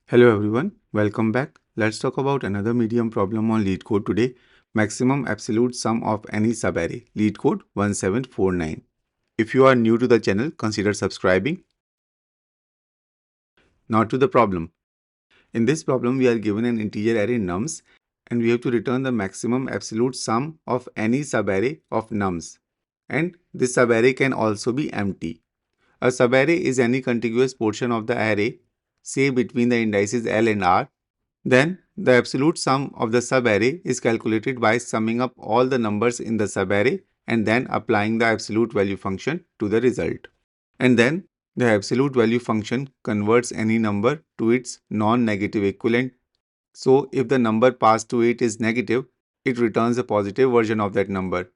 Hello everyone, welcome back. Let's talk about another medium problem on Leetcode today. Maximum absolute sum of any subarray. Leetcode 1749. If you are new to the channel, consider subscribing. Now to the problem. In this problem, we are given an integer array nums and we have to return the maximum absolute sum of any subarray of nums. And this subarray can also be empty. A subarray is any contiguous portion of the array, say between the indices L and R. Then, the absolute sum of the subarray is calculated by summing up all the numbers in the subarray and then applying the absolute value function to the result. And then, the absolute value function converts any number to its non-negative equivalent. So, if the number passed to it is negative, it returns a positive version of that number.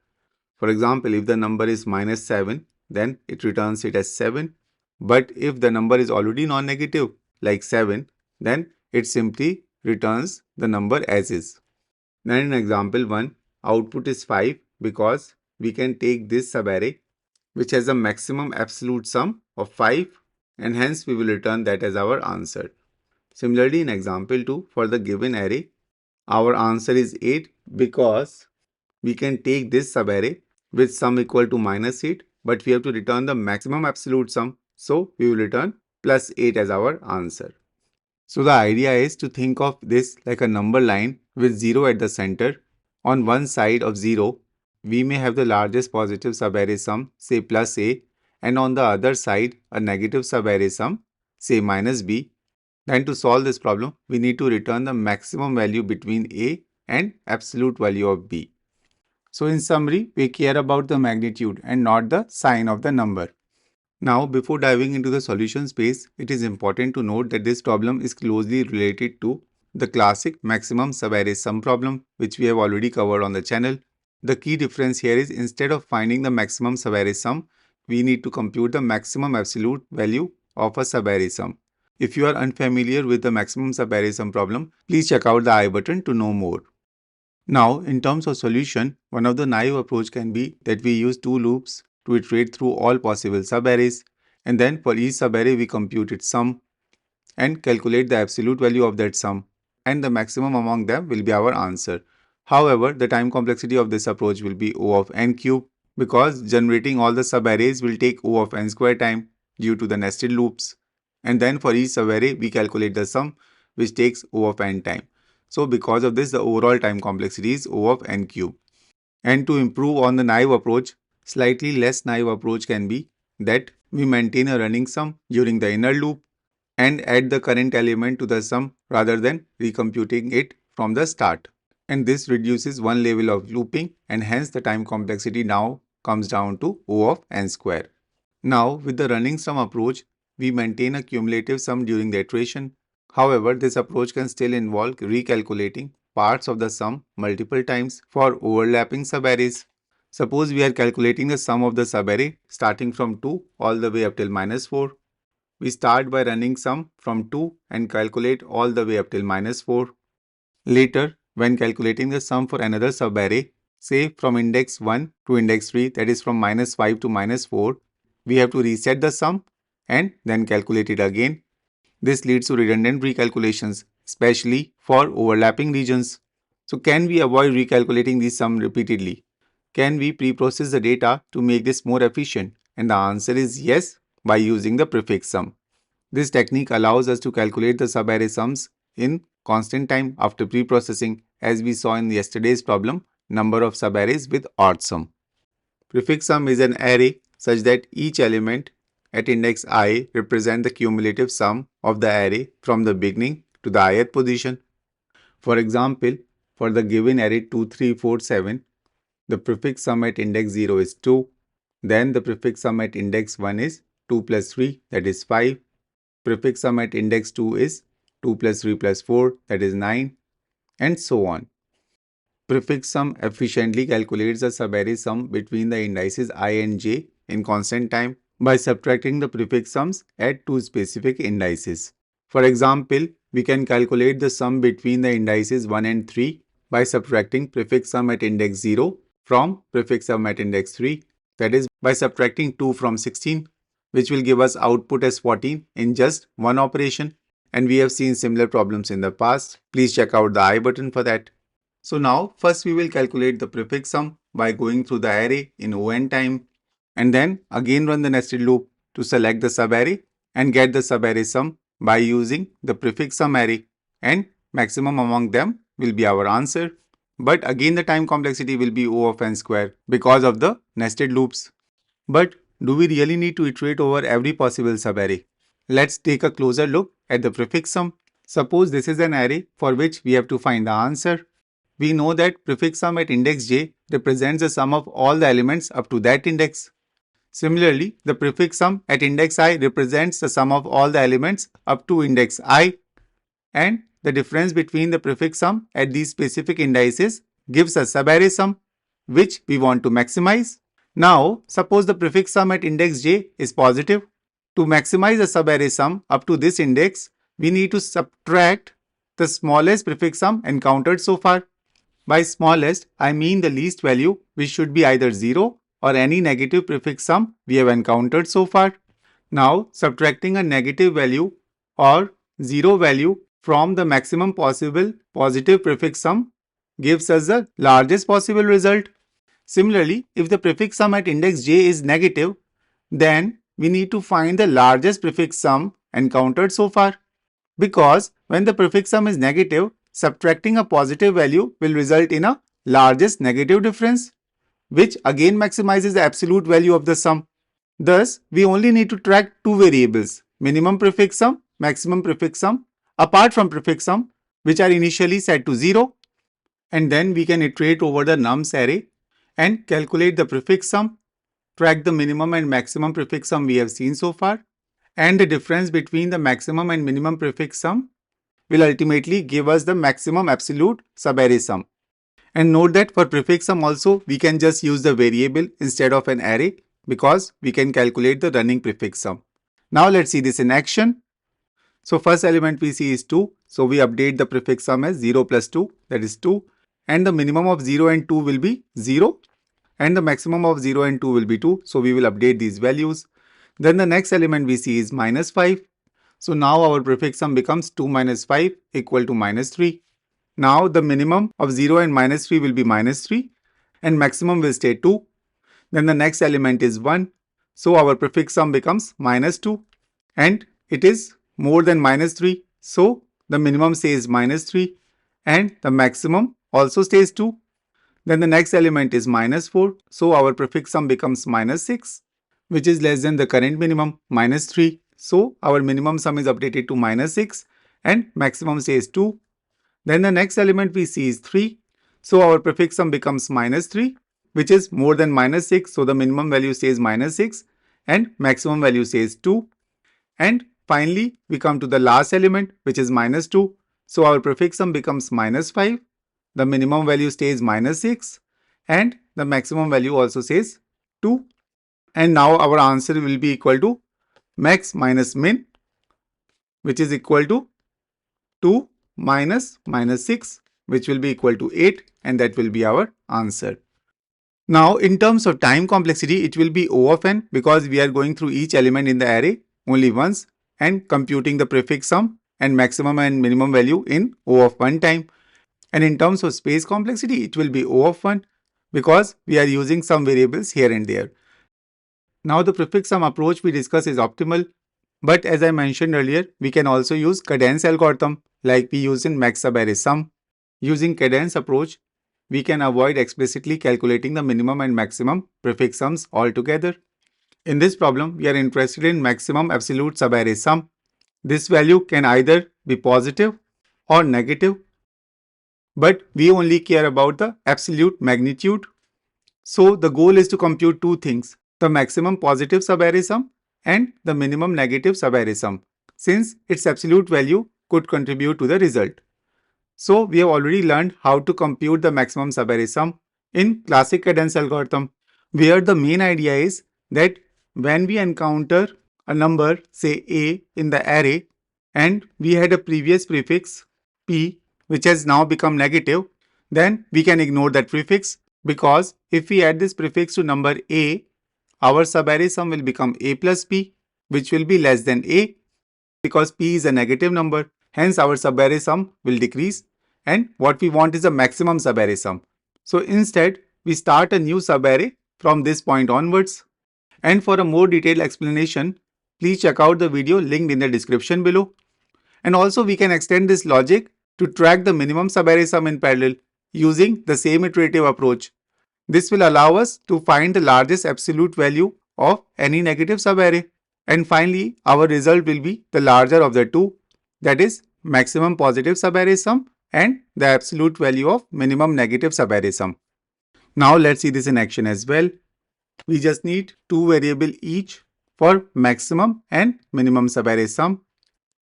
For example, if the number is -7, then it returns it as 7. But if the number is already non-negative, like 7, then it simply returns the number as is. Then in example 1, output is 5 because we can take this subarray which has a maximum absolute sum of 5 and hence we will return that as our answer. Similarly, in example 2, for the given array, our answer is 8 because we can take this subarray with sum equal to -8, but we have to return the maximum absolute sum, so we will return +8 as our answer. So the idea is to think of this like a number line with 0 at the center. On one side of 0, we may have the largest positive subarray sum, say +a, and on the other side, a negative subarray sum, say -b. Then to solve this problem, we need to return the maximum value between a and absolute value of b. So in summary, we care about the magnitude and not the sign of the number. Now, before diving into the solution space, it is important to note that this problem is closely related to the classic maximum subarray sum problem, which we have already covered on the channel. The key difference here is instead of finding the maximum subarray sum, we need to compute the maximum absolute value of a subarray sum. If you are unfamiliar with the maximum subarray sum problem, please check out the I button to know more. Now, in terms of solution, one of the naive approach can be that we use two loops to iterate through all possible subarrays, and then for each subarray we compute its sum and calculate the absolute value of that sum, and the maximum among them will be our answer. However, the time complexity of this approach will be O of n cube because generating all the subarrays will take O of n square time due to the nested loops. And then for each subarray we calculate the sum which takes O of n time. So because of this, the overall time complexity is O of n cube. And to improve on the naive approach, slightly less naive approach can be that we maintain a running sum during the inner loop and add the current element to the sum rather than recomputing it from the start. And this reduces one level of looping and hence the time complexity now comes down to O of n square. Now with the running sum approach, we maintain a cumulative sum during the iteration. However, this approach can still involve recalculating parts of the sum multiple times for overlapping subarrays. Suppose we are calculating the sum of the subarray starting from 2 all the way up till -4. We start by running sum from 2 and calculate all the way up till -4. Later, when calculating the sum for another subarray, say from index 1 to index 3, that is from -5 to -4, we have to reset the sum and then calculate it again. This leads to redundant recalculations, especially for overlapping regions. So can we avoid recalculating this sum repeatedly? Can we pre-process the data to make this more efficient? And the answer is yes, by using the prefix sum. This technique allows us to calculate the subarray sums in constant time after pre-processing, as we saw in yesterday's problem, number of subarrays with odd sum. Prefix sum is an array such that each element at index I represent the cumulative sum of the array from the beginning to the ith position. For example, for the given array 2, 3, 4, 7, the prefix sum at index 0 is 2. Then the prefix sum at index 1 is 2 plus 3, that is 5. Prefix sum at index 2 is 2 plus 3 plus 4, that is 9, and so on. Prefix sum efficiently calculates the subarray sum between the indices I and j in constant time by subtracting the prefix sums at two specific indices. For example, we can calculate the sum between the indices 1 and 3 by subtracting prefix sum at index 0 from prefix sum at index 3, that is by subtracting 2 from 16, which will give us output as 14 in just one operation. and we have seen similar problems in the past. Please check out the I button for that. So now first we will calculate the prefix sum by going through the array in on time, and then again run the nested loop to select the subarray and get the subarray sum by using the prefix sum array, and maximum among them will be our answer. But again the time complexity will be O of n square because of the nested loops. But do we really need to iterate over every possible subarray? Let's take a closer look at the prefix sum. Suppose this is an array for which we have to find the answer. We know that prefix sum at index j represents the sum of all the elements up to that index. Similarly, the prefix sum at index I represents the sum of all the elements up to index I, and the difference between the prefix sum at these specific indices gives a subarray sum which we want to maximize. Now, suppose the prefix sum at index j is positive. To maximize the subarray sum up to this index, we need to subtract the smallest prefix sum encountered so far. By smallest, I mean the least value, which should be either 0 or any negative prefix sum we have encountered so far. Now, subtracting a negative value or 0 value from the maximum possible positive prefix sum gives us the largest possible result. Similarly, if the prefix sum at index j is negative, then we need to find the largest prefix sum encountered so far. Because when the prefix sum is negative, subtracting a positive value will result in a largest negative difference, which again maximizes the absolute value of the sum. Thus, we only need to track two variables, minimum prefix sum, maximum prefix sum, apart from prefix sum, which are initially set to 0. And then we can iterate over the nums array and calculate the prefix sum, track the minimum and maximum prefix sum we have seen so far, and the difference between the maximum and minimum prefix sum will ultimately give us the maximum absolute subarray sum. And note that for prefix sum also we can just use the variable instead of an array because we can calculate the running prefix sum. Now let's see this in action. So first element we see is 2. So we update the prefix sum as 0 plus 2, that is 2. And the minimum of 0 and 2 will be 0. And the maximum of 0 and 2 will be 2. So we will update these values. Then the next element we see is minus 5. So now our prefix sum becomes 2 minus 5 equal to minus 3. Now the minimum of 0 and minus 3 will be minus 3 and maximum will stay 2. Then the next element is 1. So our prefix sum becomes minus 2 and it is more than minus 3. So the minimum stays minus 3 and the maximum also stays 2. Then the next element is minus 4. So our prefix sum becomes minus 6, which is less than the current minimum minus 3. So our minimum sum is updated to minus 6 and maximum stays 2. Then the next element we see is 3. So our prefix sum becomes minus 3, which is more than minus 6. So the minimum value stays minus 6 and maximum value stays 2. And finally, we come to the last element, which is minus 2. So our prefix sum becomes minus 5. The minimum value stays minus 6 and the maximum value also says 2. And now our answer will be equal to max minus min, which is equal to 2 minus minus 6, which will be equal to 8, and that will be our answer. Now in terms of time complexity, it will be O of n because we are going through each element in the array only once and computing the prefix sum and maximum and minimum value in O of 1 time. And in terms of space complexity, it will be O of 1 because we are using some variables here and there. Now the prefix sum approach we discussed is optimal, but as I mentioned earlier, we can also use Kadane's algorithm like we use in max subarray sum. Using Kadane's approach, we can avoid explicitly calculating the minimum and maximum prefix sums altogether. In this problem, we are interested in maximum absolute subarray sum. This value can either be positive or negative, but we only care about the absolute magnitude. So the goal is to compute two things, the maximum positive subarray sum and the minimum negative subarray sum, since its absolute value could contribute to the result. So we have already learned how to compute the maximum subarray sum in classic Kadane's algorithm, where the main idea is that when we encounter a number, say a, in the array and we had a previous prefix p which has now become negative, then we can ignore that prefix, because if we add this prefix to number a, our subarray sum will become a plus p, which will be less than a. because p is a negative number. Hence our subarray sum will decrease, and what we want is a maximum subarray sum. So instead, we start a new subarray from this point onwards. And for a more detailed explanation, please check out the video linked in the description below. And also we can extend this logic to track the minimum subarray sum in parallel using the same iterative approach. This will allow us to find the largest absolute value of any negative subarray. And finally, our result will be the larger of the two, that is maximum positive subarray sum and the absolute value of minimum negative subarray sum. Now let's see this in action as well. We just need two variables each for maximum and minimum subarray sum.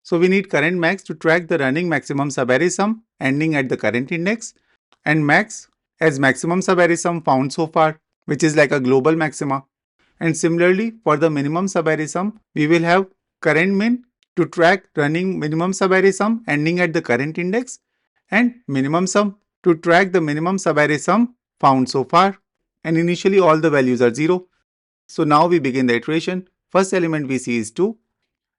So we need current max to track the running maximum subarray sum ending at the current index, and max as maximum subarray sum found so far, which is like a global maxima. And similarly, for the minimum subarray sum, we will have current min to track running minimum subarray sum ending at the current index, and minimum sum to track the minimum subarray sum found so far. And initially all the values are 0. So now we begin the iteration. First element we see is 2.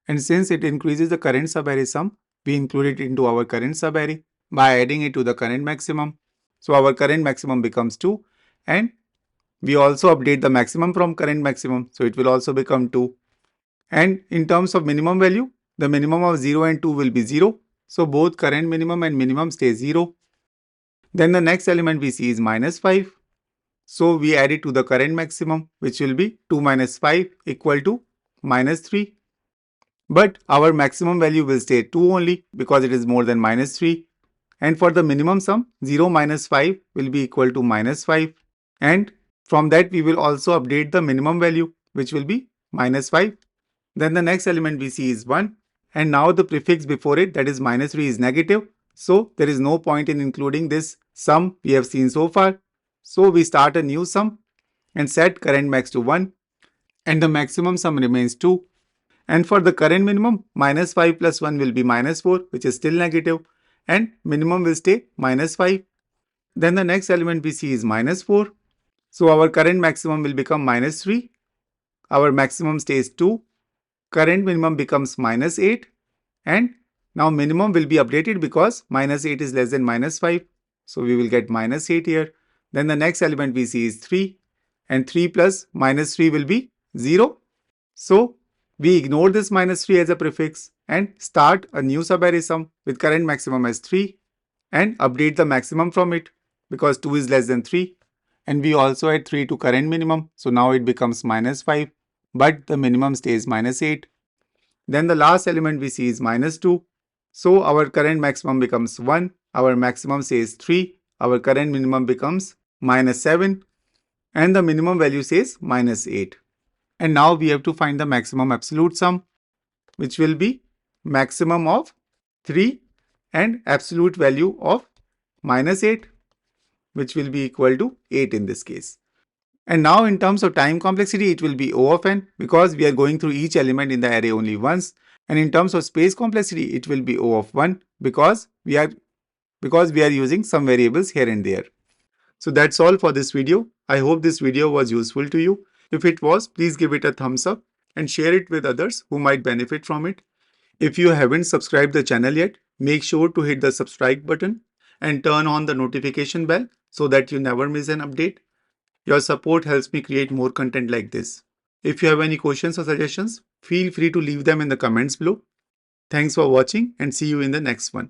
And since it increases the current subarray sum, we include it into our current subarray by adding it to the current maximum. So our current maximum becomes 2, and we also update the maximum from current maximum. So it will also become 2. And in terms of minimum value, the minimum of 0 and 2 will be 0. So both current minimum and minimum stay 0. Then the next element we see is minus 5. So we add it to the current maximum, which will be 2 minus 5 equal to minus 3. But our maximum value will stay 2 only because it is more than minus 3. And for the minimum sum, 0 minus 5 will be equal to minus 5. And from that we will also update the minimum value, which will be minus 5. Then the next element we see is 1. And now the prefix before it, that is minus 3, is negative. So there is no point in including this sum we have seen so far. So we start a new sum and set current max to 1. And the maximum sum remains 2. And for the current minimum, minus 5 plus 1 will be minus 4, which is still negative. And minimum will stay minus 5. Then the next element we see is minus 4. So our current maximum will become minus 3. Our maximum stays 2. Current minimum becomes minus 8. And now minimum will be updated because minus 8 is less than minus 5. So we will get minus 8 here. Then the next element we see is 3. And 3 plus minus 3 will be 0. So we ignore this minus 3 as a prefix and start a new subarray sum with current maximum as 3 and update the maximum from it because 2 is less than 3. And we also add 3 to current minimum. So now it becomes minus 5, but the minimum stays minus 8. Then the last element we see is minus 2. So our current maximum becomes 1. Our maximum says 3. Our current minimum becomes minus 7. And the minimum value says minus 8. And now we have to find the maximum absolute sum, which will be maximum of 3 and absolute value of minus 8, which will be equal to 8 in this case. And now in terms of time complexity, it will be O of n because we are going through each element in the array only once. And in terms of space complexity, it will be O of 1 because we are using some variables here and there. So that's all for this video. I hope this video was useful to you. If it was, please give it a thumbs up and share it with others who might benefit from it. If you haven't subscribed the channel yet, make sure to hit the subscribe button and turn on the notification bell so that you never miss an update. Your support helps me create more content like this. If you have any questions or suggestions, feel free to leave them in the comments below. Thanks for watching and see you in the next one.